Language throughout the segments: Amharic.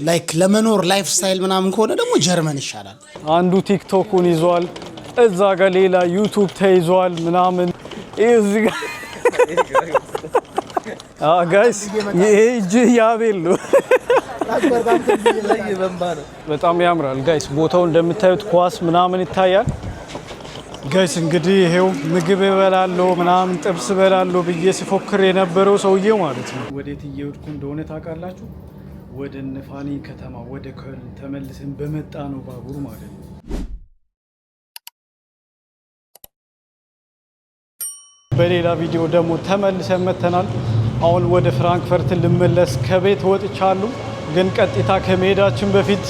ላይክ ለመኖር ላይፍ ስታይል ምናምን ከሆነ ደግሞ ጀርመን ይሻላል። አንዱ ቲክቶኩን ይዟል፣ እዛ ጋር ሌላ ዩቲዩብ ተይዟል ምናምን እዚህ ጋር ጋይስ ይሄ እጅ ያቤል ነው። በጣም ያምራል ጋይስ። ቦታው እንደምታዩት ኳስ ምናምን ይታያል ጋይስ። እንግዲህ ይሄው ምግብ እበላለሁ ምናምን ጥብስ እበላለሁ ብዬ ሲፎክር የነበረው ሰውዬው ማለት ነው። ወዴት እየሄድኩ እንደሆነ ታውቃላችሁ? ወደ ነፋኒ ከተማ ወደ ኮልን ተመልሰን በመጣ ነው ባቡር ማለት ነው። በሌላ ቪዲዮ ደግሞ ተመልሰን መተናል። አሁን ወደ ፍራንክፈርት ልመለስ ከቤት ወጥቻለሁ። ግን ቀጥታ ከመሄዳችን በፊት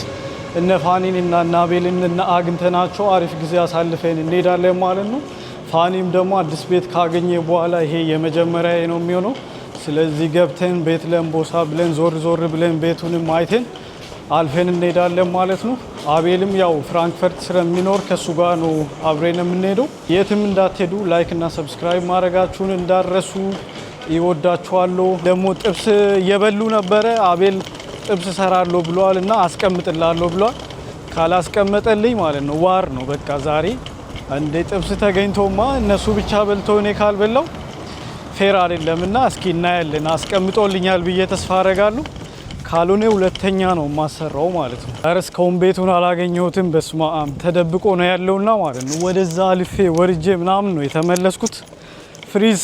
እነ ፋኒን እና ናቤልን እና አግኝተናቸው አሪፍ ጊዜ አሳልፈን እንሄዳለን ማለት ነው። ፋኒም ደግሞ አዲስ ቤት ካገኘ በኋላ ይሄ የመጀመሪያ ነው የሚሆነው። ስለዚህ ገብተን ቤት ለምቦሳ ብለን ዞር ዞር ብለን ቤቱንም አይተን አልፈን እንሄዳለን ማለት ነው። አቤልም ያው ፍራንክፈርት ስለሚኖር ከሱ ጋር ነው አብረን የምንሄደው። የትም እንዳትሄዱ ላይክ እና ሰብስክራይብ ማድረጋችሁን እንዳረሱ። ይወዳችኋለሁ። ደግሞ ጥብስ እየበሉ ነበረ። አቤል ጥብስ ሰራለሁ ብሏል እና አስቀምጥላለሁ ብሏል። ካላስቀመጠልኝ ማለት ነው ዋር ነው በቃ ዛሬ እንደ ጥብስ ተገኝቶማ እነሱ ብቻ በልተው እኔ ካልበላው ፌር አይደለምና እስኪ እናያለን። አስቀምጦልኛል ብዬ ተስፋ አደርጋለሁ። ካልሆነ ሁለተኛ ነው ማሰራው ማለት ነው። እስካሁን ቤቱን አላገኘሁትም። በስመ አብ ተደብቆ ነው ያለውና ማለት ነው። ወደዛ አልፌ ወርጄ ምናምን ነው የተመለስኩት። ፍሪዝ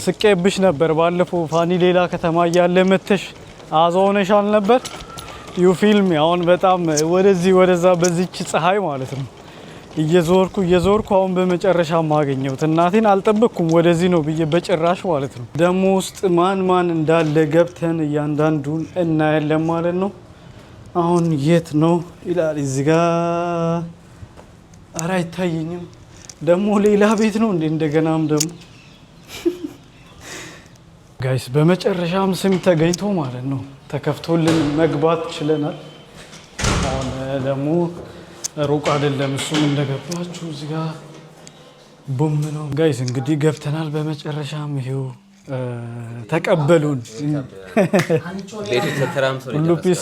ስቄብሽ ነበር ባለፈው ፋኒ ሌላ ከተማ እያለ መተሽ አዛውነሻል ነበር ዩ ፊልም። አሁን በጣም ወደዚህ ወደዛ በዚች ፀሐይ ማለት ነው እየዞርኩ አሁን በመጨረሻ ማገኘሁት። እናቴን አልጠበቅኩም ወደዚህ ነው ብዬ በጭራሽ ማለት ነው። ደሞ ውስጥ ማን እንዳለ ገብተን እያንዳንዱን እናያለን ማለት ነው። አሁን የት ነው ይላል እዚህ ጋር። ኧረ አይታየኝም። ደግሞ ሌላ ቤት ነው እንዴ እንደገናም ደግሞ ጋይስ በመጨረሻም ስም ተገኝቶ ማለት ነው ተከፍቶልን መግባት ችለናል። አሁን ደግሞ ሩቅ አይደለም እሱም እንደገባችሁ እዚህ ጋር ቡም ነው ጋይስ። እንግዲህ ገብተናል በመጨረሻም ይሄው ተቀበሉን። ሁሉ ፒስ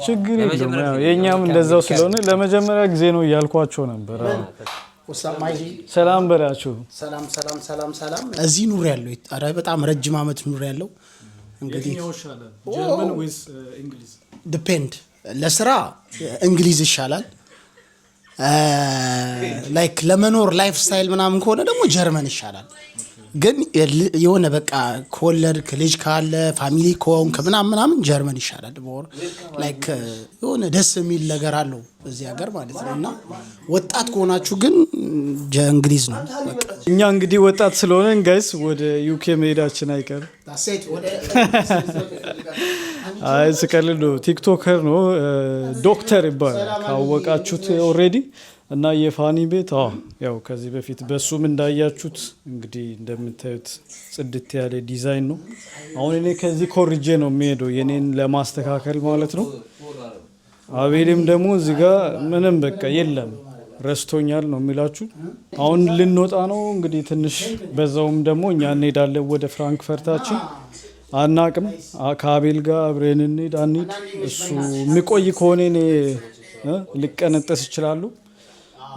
ችግር የለም። የኛም እንደዛው ስለሆነ ለመጀመሪያ ጊዜ ነው እያልኳቸው ነበር። ሰላም በላችሁ። ሰላም እዚህ ኑር ያለው አረ በጣም ረጅም አመት ኑር ያለው እንግዲህ ጀርመን ወይስ እንግሊዝ ዲፔንድ። ለስራ እንግሊዝ ይሻላል። ላይክ ለመኖር ላይፍ ስታይል ምናምን ከሆነ ደግሞ ጀርመን ይሻላል። ግን የሆነ በቃ ከወለድክ ልጅ ካለ ፋሚሊ ከሆንክ ምናምን ጀርመን ይሻላል። ሞር ላይክ የሆነ ደስ የሚል ነገር አለው በዚህ ሀገር ማለት ነው። እና ወጣት ከሆናችሁ ግን እንግሊዝ ነው በቃ። እኛ እንግዲህ ወጣት ስለሆነን ጋይስ ወደ ዩኬ መሄዳችን አይቀርም። አይ ስቀልድ ነው። ቲክቶከር ነው ዶክተር ይባላል ካወቃችሁት ኦልሬዲ። እና የፋኒ ቤት ያው ከዚህ በፊት በሱም እንዳያችሁት እንግዲህ እንደምታዩት ጽድት ያለ ዲዛይን ነው። አሁን እኔ ከዚህ ኮርጄ ነው የሚሄደው የኔን ለማስተካከል ማለት ነው። አቤልም ደግሞ እዚህ ጋር ምንም በቃ የለም ረስቶኛል ነው የሚላችሁ። አሁን ልንወጣ ነው እንግዲህ ትንሽ በዛውም ደግሞ እኛ እንሄዳለን ወደ ፍራንክፈርታችን። አናቅም ከአቤል ጋር አብረን እንሂድ አንሂድ። እሱ የሚቆይ ከሆነ እኔ ልቀነጠስ ይችላሉ።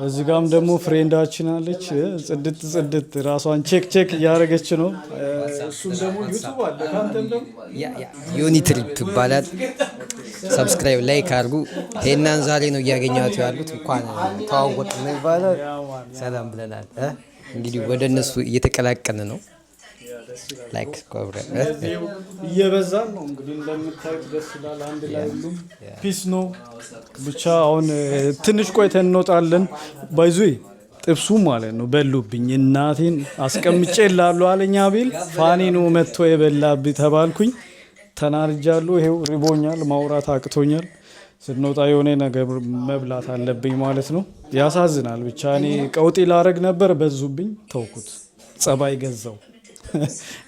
እዚህ ጋም ደግሞ ፍሬንዳችን አለች ጽድት ራሷን ቼክ እያደረገች ነው። እሱም ደግሞ ዩቲዩብ አለ ካንተም ደግሞ ዩኒ ትሪፕ ይባላል። ሰብስክራይብ ላይክ አድርጉ። ሄናን ዛሬ ነው እያገኘኋቸው ያሉት። እንኳን ተዋወቅን ነው ይባላል። ሰላም ብለናል። እንግዲህ ወደ እነሱ እየተቀላቀለ ነው። ላይክ ኮብረ እየበዛን ነው እንግዲህ እንደምታዩት ደስ ይላል። አንድ ላይ ሁሉም ፒስ ነው ብቻ። አሁን ትንሽ ቆይተን እንወጣለን። ባይዙይ ጥብሱ ማለት ነው በሉብኝ። እናቴን አስቀምጬ ላሉ አለኝ አቤል። ፋኒ ነው መጥቶ የበላብኝ ተባልኩኝ። ተናርጃለሁ። ይሄው ሪቦኛል፣ ማውራት አቅቶኛል። ስንወጣ የሆነ ነገር መብላት አለብኝ ማለት ነው። ያሳዝናል ብቻ። እኔ ቀውጢ ላረግ ነበር በዙብኝ፣ ተውኩት። ጸባይ ገዛው።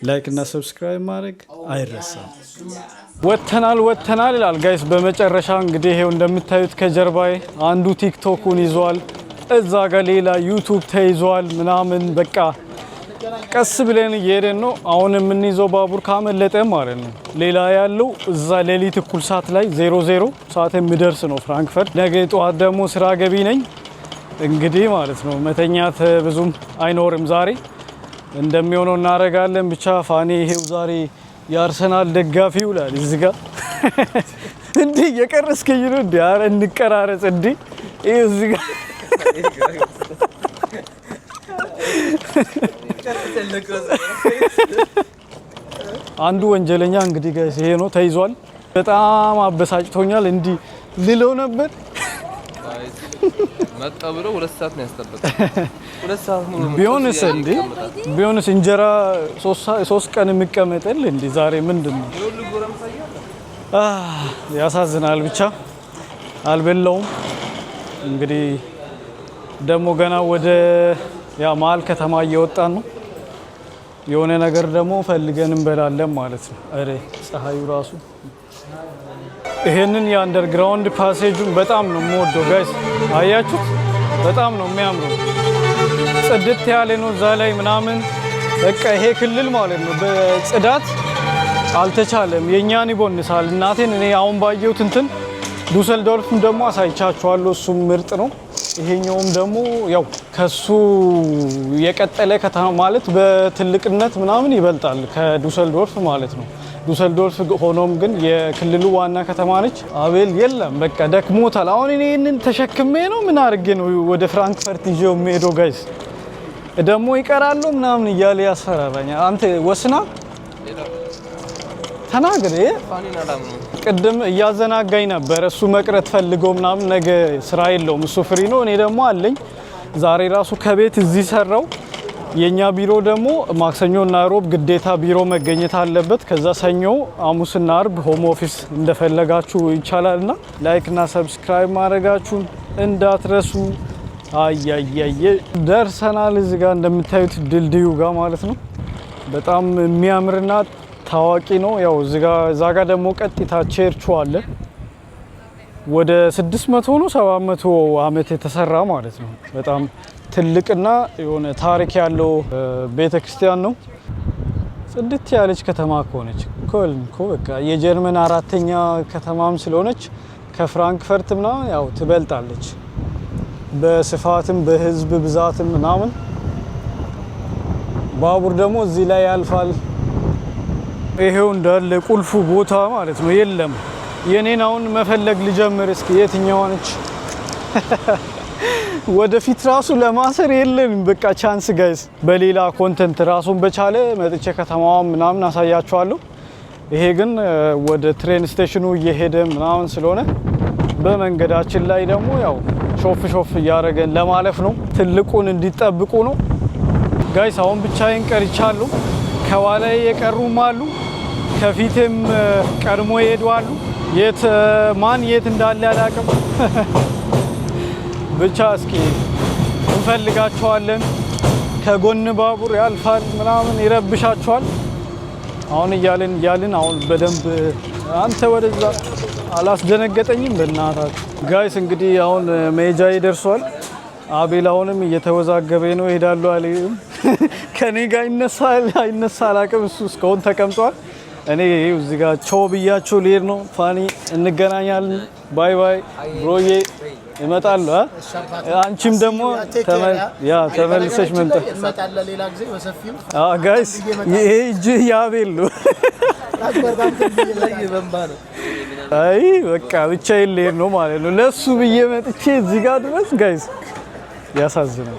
ላይክ እና ሰብስክራይብ ማድረግ አይረሳም። ወተናል ይላል ጋይስ። በመጨረሻ እንግዲህ ይሄው እንደምታዩት ከጀርባዬ አንዱ ቲክቶኩን ይዟል፣ እዛ ጋር ሌላ ዩቲዩብ ተይዟል ምናምን በቃ ቀስ ብለን እየሄድን ነው። አሁን የምንይዘው ባቡር ካመለጠ ማለት ነው ሌላ ያለው እዛ ሌሊት እኩል ሰዓት ላይ 00 ሰዓት የሚደርስ ነው ፍራንክፈርት። ነገ ጠዋት ደግሞ ስራ ገቢ ነኝ እንግዲህ ማለት ነው። መተኛት ብዙም አይኖርም ዛሬ እንደሚሆነው እናደርጋለን። ብቻ ፋኒ ይሄው ዛሬ የአርሰናል ደጋፊ ይውላል እዚህ ጋር እንዴ የቀረስከኝ ነው እንዴ? ኧረ እንቀራረጽ እንዴ ይሄ እዚህ ጋር አንዱ ወንጀለኛ እንግዲህ ጋይስ ይሄ ነው ተይዟል። በጣም አበሳጭቶኛል። እንዲህ ልለው ነበር መጣ ብሎ 2 ሰዓት ነው ያስጠበቀው። 2 ሰዓት ሙሉ ቢሆንስ እንጀራ 3 ቀን የሚቀመጥል እንዴ ዛሬ ምንድነው? ያሳዝናል። ብቻ አልበላውም። እንግዲህ ደግሞ ገና ወደ መሀል ከተማ እየወጣን ነው። የሆነ ነገር ደግሞ ፈልገን እንበላለን ማለት ነው። አረ ፀሐዩ ራሱ ይሄንን የአንደርግራውንድ ፓሴጁን በጣም ነው የምወደው ጋይስ። አያችሁት? በጣም ነው የሚያምረው። ጽድት ያለ ነው እዛ ላይ ምናምን። በቃ ይሄ ክልል ማለት ነው በጽዳት አልተቻለም። የኛን ይቦንሳል እናቴን። እኔ አሁን ባየሁት እንትን ዱሰልዶርፍም ደግሞ አሳይቻችኋለሁ። እሱም ምርጥ ነው። ይሄኛውም ደግሞ ያው ከሱ የቀጠለ ከተማ ማለት በትልቅነት ምናምን ይበልጣል ከዱሰልዶርፍ ማለት ነው። ዱሰልዶርፍ ሆኖም ግን የክልሉ ዋና ከተማ ነች። አቤል የለም በቃ ደክሞታል። አሁን እኔ ይሄንን ተሸክሜ ነው ምን አድርጌ ነው ወደ ፍራንክፈርት ይዤው የምሄደው ጋይስ? ደግሞ ይቀራሉ ምናምን እያለ ያስፈራራኛል። አንተ ወስና ተናገር። ቅድም እያዘናጋኝ ነበር እሱ መቅረት ፈልገው ምናምን። ነገ ስራ የለውም እሱ ፍሪ ነው። እኔ ደግሞ አለኝ። ዛሬ ራሱ ከቤት እዚህ ሰራው። የኛ ቢሮ ደግሞ ማክሰኞና ሮብ ግዴታ ቢሮ መገኘት አለበት። ከዛ ሰኞ፣ ሐሙስና አርብ ሆም ኦፊስ እንደፈለጋችሁ ይቻላልና ላይክ እና ሰብስክራይብ ማድረጋችሁን እንዳትረሱ። አያያየ ደርሰናል። እዚህ ጋር እንደምታዩት ድልድዩ ጋር ማለት ነው። በጣም የሚያምርና ታዋቂ ነው። ያው እዛ ጋር ደግሞ ቀጥታ ቸርቹ አለ። ወደ 600 ነው 700 ዓመት የተሰራ ማለት ነው። በጣም ትልቅና የሆነ ታሪክ ያለው ቤተክርስቲያን ነው። ጽድት ያለች ከተማ ከሆነች ኮልን በቃ የጀርመን 4ኛ ከተማም ስለሆነች ከፍራንክፈርት ምናምን ያው ትበልጣለች በስፋትም በህዝብ ብዛትም ምናምን። ባቡር ደግሞ እዚህ ላይ ያልፋል። ይሄው እንዳለ ቁልፉ ቦታ ማለት ነው። የለም የኔን አሁን መፈለግ ልጀምር እስኪ የትኛዋ ነች? ወደፊት ራሱ ለማሰር የለም በቃ ቻንስ ጋይስ። በሌላ ኮንተንት ራሱን በቻለ መጥቼ ከተማዋን ምናምን አሳያችኋለሁ። ይሄ ግን ወደ ትሬን ስቴሽኑ እየሄደ ምናምን ስለሆነ በመንገዳችን ላይ ደግሞ ያው ሾፍ እያደረገን ለማለፍ ነው። ትልቁን እንዲጠብቁ ነው ጋይስ። አሁን ብቻዬን ቀርቻለሁ። ከኋላ የቀሩም አሉ፣ ከፊቴም ቀድሞ ይሄዳሉ። ማን የት እንዳለ አላውቅም። ብቻ እስኪ እንፈልጋቸዋለን። ከጎን ባቡር ያልፋል ምናምን ይረብሻቸዋል። አሁን እያልን አሁን በደንብ አንተ ወደዛ አላስደነገጠኝም በእናታችሁ ጋይስ። እንግዲህ አሁን መሄጃ ይደርሷል። አቤል አሁንም እየተወዛገበ ነው። እሄዳለሁ አለኝ። ከኔ ጋር አይነሳ አላውቅም። እሱ እስካሁን ተቀምጧል። እኔ እዚህ ጋር ቾው ብያቸው ልሄድ ነው። ፋኒ እንገናኛለን። ባይ ባይ ብሮዬ እመጣለሁ። አንቺም ደግሞ ተመልሰሽ መምጣት እንመጣለን ሌላ ጊዜ በሰፊው። ጋይስ ይሄ እጅ ያቤል ነው። አይ በቃ ብቻዬን ልሄድ ነው ማለት ነው። ለሱ ብዬ መጥቼ እዚህ ጋር ድረስ ጋይስ ያሳዝናል።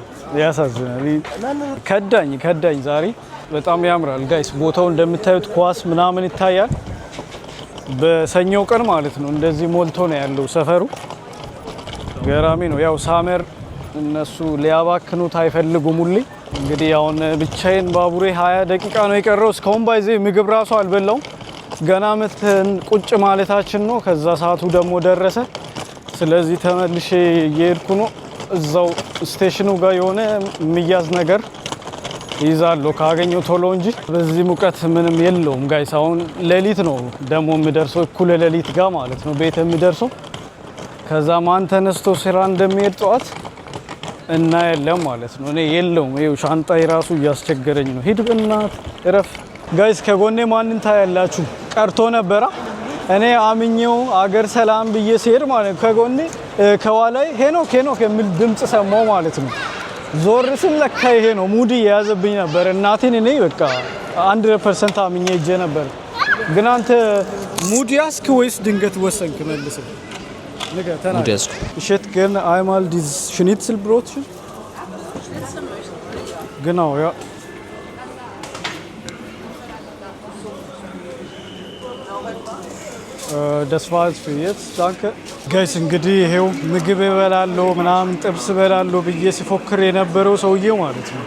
ከዳኝ ዛሬ። በጣም ያምራል ጋይስ። ቦታው እንደምታዩት ኳስ ምናምን ይታያል። በሰኞው ቀን ማለት ነው። እንደዚህ ሞልቶ ነው ያለው ሰፈሩ። ገራሚ ነው። ያው ሳመር እነሱ ሊያባክኑት አይፈልጉም ሁሌ። እንግዲህ አሁን ብቻዬን ባቡሬ 20 ደቂቃ ነው የቀረው። እስካሁን ባይዜ ምግብ ራሱ አልበላውም። ገና መተን ቁጭ ማለታችን ነው። ከዛ ሰዓቱ ደግሞ ደረሰ። ስለዚህ ተመልሼ እየሄድኩ ነው። እዛው ስቴሽኑ ጋር የሆነ የሚያዝ ነገር ይዛለሁ ካገኘው ቶሎ እንጂ በዚህ ሙቀት ምንም የለውም ጋይስ። አሁን ሌሊት ነው ደግሞ የምደርሰው፣ እኩለ ሌሊት ጋር ማለት ነው ቤት የምደርሰው። ከዛ ማን ተነስቶ ስራ እንደሚሄድ ጠዋት እና የለም ማለት ነው። እኔ የለውም ይኸው ሻንጣዬ ራሱ እያስቸገረኝ ነው። ሂድ በእናት እረፍ። ጋይስ ከጎኔ ማንን ታያላችሁ? ቀርቶ ነበራ እኔ አምኜው አገር ሰላም ብዬ ሲሄድ ማለት ነው ከጎኔ ከኋላዬ ሄኖክ የሚል ድምፅ ሰማው ማለት ነው። ዞር ስል ለካ ይሄ ነው። ሙድ የያዘብኝ ነበር። እናቴን እኔ በቃ 100% አምኜ ሄጄ ነበር። ግን አንተ ሙድ ያስክ ወይስ ድንገት ወሰንክ? መልስ ንገተና ሙድ ያስክ እሸት ግን አይማል ዲስ ሽኒትስል ብሮት genau ja das war es für jetzt danke ጋይስ እንግዲህ ይሄው ምግብ እበላለሁ ምናምን ጥብስ እበላለሁ ብዬ ሲፎክር የነበረው ሰውዬው ማለት ነው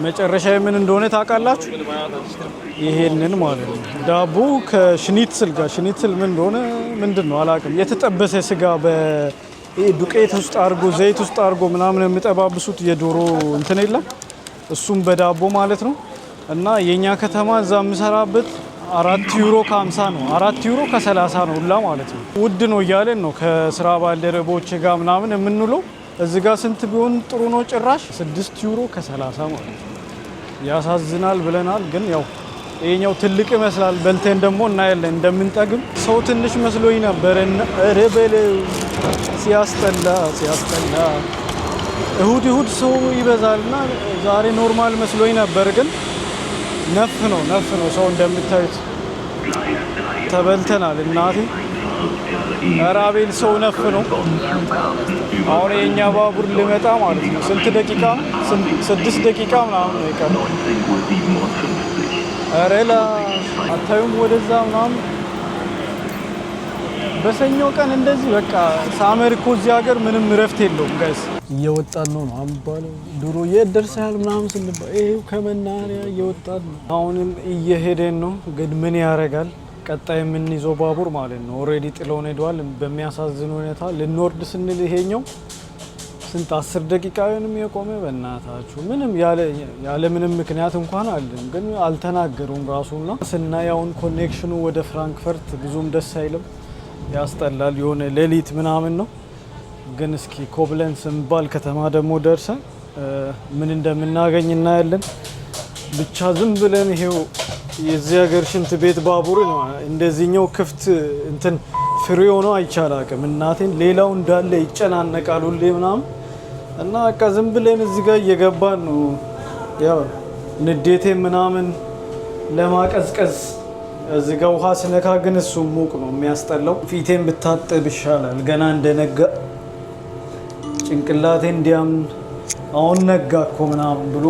መጨረሻ ምን እንደሆነ ታውቃላችሁ? ይሄንን ማለት ነው ዳቦ ከሽኒትስል ጋር ሽኒትስል ምን እንደሆነ ምንድነው አላውቅም። የተጠበሰ ስጋ በዱቄት ውስጥ አድርጎ ዘይት ውስጥ አድርጎ ምናምን የሚጠባብሱት የዶሮ እንትን የለም እሱም በዳቦ ማለት ነው። እና የኛ ከተማ እዛ የምሰራበት 4 ዩሮ ከ50 ነው 4 ዩሮ ከ30 ነው ሁላ ማለት ነው። ውድ ነው እያለን ነው ከስራ ባልደረቦች ጋር ምናምን የምንውለው። እዚህ ጋር ስንት ቢሆን ጥሩ ነው? ጭራሽ 6 ዩሮ ከ30 ማለት ነው። ያሳዝናል ብለናል። ግን ያው ይሄኛው ትልቅ ይመስላል። በልተን ደግሞ እናያለን እንደምንጠግም። ሰው ትንሽ መስሎኝ ነበር። ረበል ሲያስጠላ እሁድ ሰው ይበዛልና ዛሬ ኖርማል መስሎኝ ነበር። ግን ነፍ ነው ሰው እንደምታዩት ተበልተናል። እናቴ ራቤል ሰው ነፍ ነው። አሁን የኛ ባቡር ሊመጣ ማለት ነው። ስንት ደቂቃ? 6 ደቂቃ ምናምን ነው የቀረው። አረላ አታዩም? ወደዛ ምናምን በሰኞ ቀን እንደዚህ በቃ ሳመር እኮ እዚህ ሀገር ምንም እረፍት የለውም ጋይስ። እየወጣን ነው አምባለው ድሮ የት ደርሰሃል ምናምን ስንባል ይሄው ከመናኸሪያ እየወጣን ነው። አሁንም እየሄደን ነው። ግን ምን ያደርጋል ቀጣይ የምንይዘው ባቡር ማለት ነው ኦሬዲ ጥሎን ሄዷል። በሚያሳዝን ሁኔታ ልንወርድ ስንል ይሄኛው ስንት 10 ደቂቃ የሆነም የቆመ በእናታችሁ ምንም ያለ ምንም ምክንያት እንኳን አለን። ግን አልተናገሩም ራሱና ስናያውን ኮኔክሽኑ ወደ ፍራንክፈርት ብዙም ደስ አይልም። ያስጠላል። የሆነ ሌሊት ምናምን ነው። ግን እስኪ ኮብለንስ የሚባል ከተማ ደግሞ ደርሰን ምን እንደምናገኝ እናያለን። ብቻ ዝም ብለን ይሄው የዚህ ሀገር ሽንት ቤት ባቡር እንደዚህኛው ክፍት እንትን ፍሪ ሆኖ አይቻላቅም። እናቴን ሌላው እንዳለ ይጨናነቃል ሁሌ ምናምን እና በቃ ዝም ብለን እዚህ ጋር እየገባን ነው። ያው ንዴቴ ምናምን ለማቀዝቀዝ እዚህ ጋር ውሃ ስነካ ግን እሱ ሙቅ ነው የሚያስጠላው። ፊቴን ብታጠብ ይሻላል። ገና እንደነጋ ጭንቅላቴ እንዲያምን አሁን ነጋ እኮ ምናምን ብሎ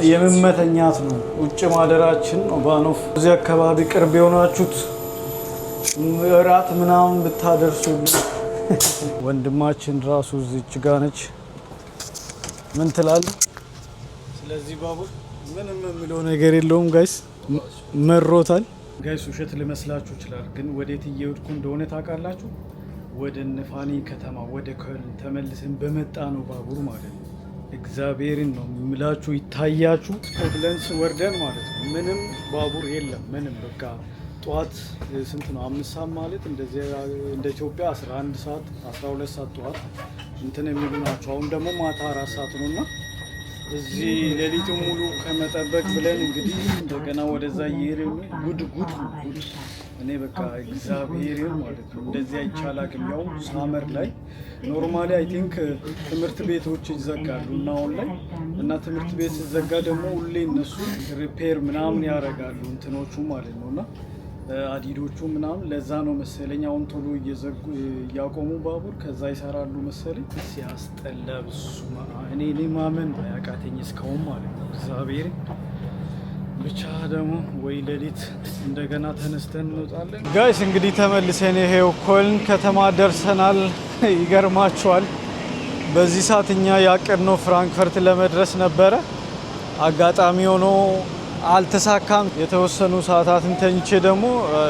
የምመተኛት ነው። ውጭ ማደራችን ነው ባኖፍ። እዚህ አካባቢ ቅርብ የሆናችሁት እራት ምናምን ብታደርሱ። ወንድማችን ራሱ እዚች ጋ ነች። ምን ትላለህ? ስለዚህ ባቡር ምንም የሚለው ነገር የለውም ጋይስ። መሮታል ጋይስ። ውሸት ልመስላችሁ ይችላል፣ ግን ወዴት እየሄድኩ እንደሆነ ታውቃላችሁ? ወደ ነፋኒ ከተማ ወደ ኮልን ተመልሰን በመጣ ነው ባቡር ማለት ነው። እግዚአብሔርን ነው የምላችሁ። ይታያችሁ ኮብለንስ ወርደን ማለት ነው ምንም ባቡር የለም ምንም። በቃ ጠዋት ስንት ነው 5 ሰዓት ማለት እንደዚህ እንደ ኢትዮጵያ 11 ሰዓት 12 ሰዓት ጠዋት እንትን የሚሉ ናቸው። አሁን ደግሞ ማታ 4 ሰዓት ነውና እዚህ ሌሊቱን ሙሉ ከመጠበቅ ብለን እንግዲህ እንደገና ወደዛ እየሄድን ጉድ እኔ በቃ እግዚአብሔርን ማለት ነው እንደዚህ አይቻላቅም። ያው ሳመር ላይ ኖርማሊ አይ ቲንክ ትምህርት ቤቶች ይዘጋሉ እና አሁን ላይ እና ትምህርት ቤት ሲዘጋ ደግሞ ሁሌ እነሱ ሪፔር ምናምን ያደርጋሉ እንትኖቹ ማለት ነውና አዲዶቹ ምናምን ለዛ ነው መሰለኝ አሁን ቶሎ እያቆሙ ባቡር ከዛ ይሰራሉ መሰለኝ። ሲያስጠላ ብሱማ እኔ ማመን ያቃተኝ እስካሁን ማለት ነው እግዚአብሔር። ብቻ ደግሞ ወይ ሌሊት እንደገና ተነስተን እንወጣለን ጋይስ። እንግዲህ ተመልሰን ይሄው ኮልን ከተማ ደርሰናል። ይገርማችኋል በዚህ ሰዓት እኛ ያቀድነው ፍራንክፈርት ለመድረስ ነበረ። አጋጣሚ ሆኖ አልተሳካም። የተወሰኑ ሰዓታትን ተኝቼ ደግሞ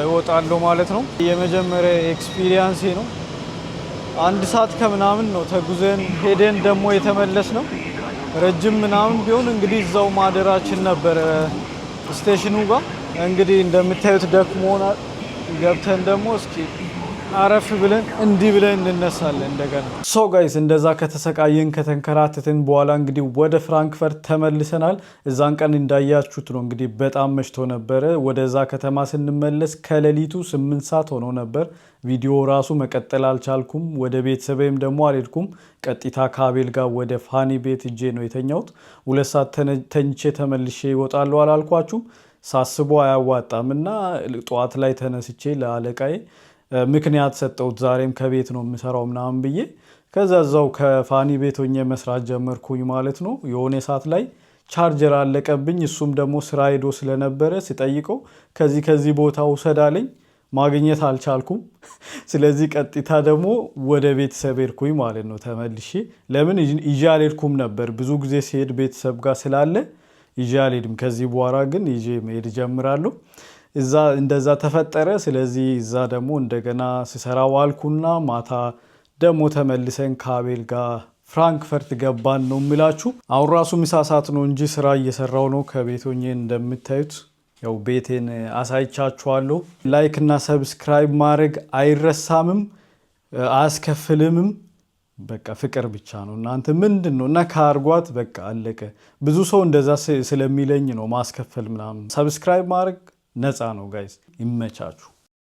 እወጣለሁ ማለት ነው። የመጀመሪያ ኤክስፒሪየንስ ነው። 1 ሰዓት ከምናምን ነው ተጉዘን ሄደን ደግሞ የተመለስ ነው። ረጅም ምናምን ቢሆን እንግዲህ እዛው ማደራችን ነበረ ስቴሽኑ ጋር። እንግዲህ እንደምታዩት ደክሞናል። ገብተን ደግሞ እስኪ አረፍ ብለን እንዲህ ብለን እንነሳለን እንደገና። ሶ ጋይስ እንደዛ ከተሰቃየን ከተንከራተትን በኋላ እንግዲህ ወደ ፍራንክፈርት ተመልሰናል። እዛን ቀን እንዳያችሁት ነው እንግዲህ በጣም መሽቶ ነበረ። ወደዛ ከተማ ስንመለስ ከሌሊቱ 8 ሰዓት ሆኖ ነበር። ቪዲዮ ራሱ መቀጠል አልቻልኩም። ወደ ቤተሰቤም ደግሞ አልሄድኩም። ቀጥታ ከአቤል ጋር ወደ ፋኒ ቤት እጄ ነው የተኛሁት። 2 ሰዓት ተኝቼ ተመልሼ ይወጣለሁ አላልኳችሁም? ሳስቦ አያዋጣም እና ጠዋት ላይ ተነስቼ ለአለቃዬ ምክንያት ሰጠሁት። ዛሬም ከቤት ነው የምሰራው ምናምን ብዬ ከዛ እዛው ከፋኒ ቤት ሆኜ መስራት ጀመርኩኝ ማለት ነው። የሆነ ሰዓት ላይ ቻርጀር አለቀብኝ። እሱም ደግሞ ስራ ሄዶ ስለነበረ ሲጠይቀው ከዚህ ቦታ ውሰዳለኝ ማግኘት አልቻልኩም። ስለዚህ ቀጥታ ደግሞ ወደ ቤተሰብ ሄድኩኝ ማለት ነው ተመልሼ። ለምን ይዤ አልሄድኩም ነበር ብዙ ጊዜ ሲሄድ ቤተሰብ ጋር ስላለ ይዤ አልሄድም። ከዚህ በኋላ ግን ይዤ መሄድ ጀምራለሁ። እዛ እንደዛ ተፈጠረ። ስለዚህ እዛ ደግሞ እንደገና ስሰራ ዋልኩና ማታ ደግሞ ተመልሰን ከአቤል ጋር ፍራንክፈርት ገባን ነው የምላችሁ። አሁን ራሱ ምሳ ሰዓት ነው እንጂ ስራ እየሰራው ነው ከቤት ሆኜ እንደምታዩት። ያው ቤቴን አሳይቻችኋለሁ። ላይክ እና ሰብስክራይብ ማድረግ አይረሳምም አያስከፍልምም። በቃ ፍቅር ብቻ ነው። እናንተ ምንድነው እና ካርጓት በቃ አለቀ። ብዙ ሰው እንደዛ ስለሚለኝ ነው ማስከፈል ምናምን። ሰብስክራይብ ማድረግ ነፃ ነው ጋይስ። ይመቻችሁ።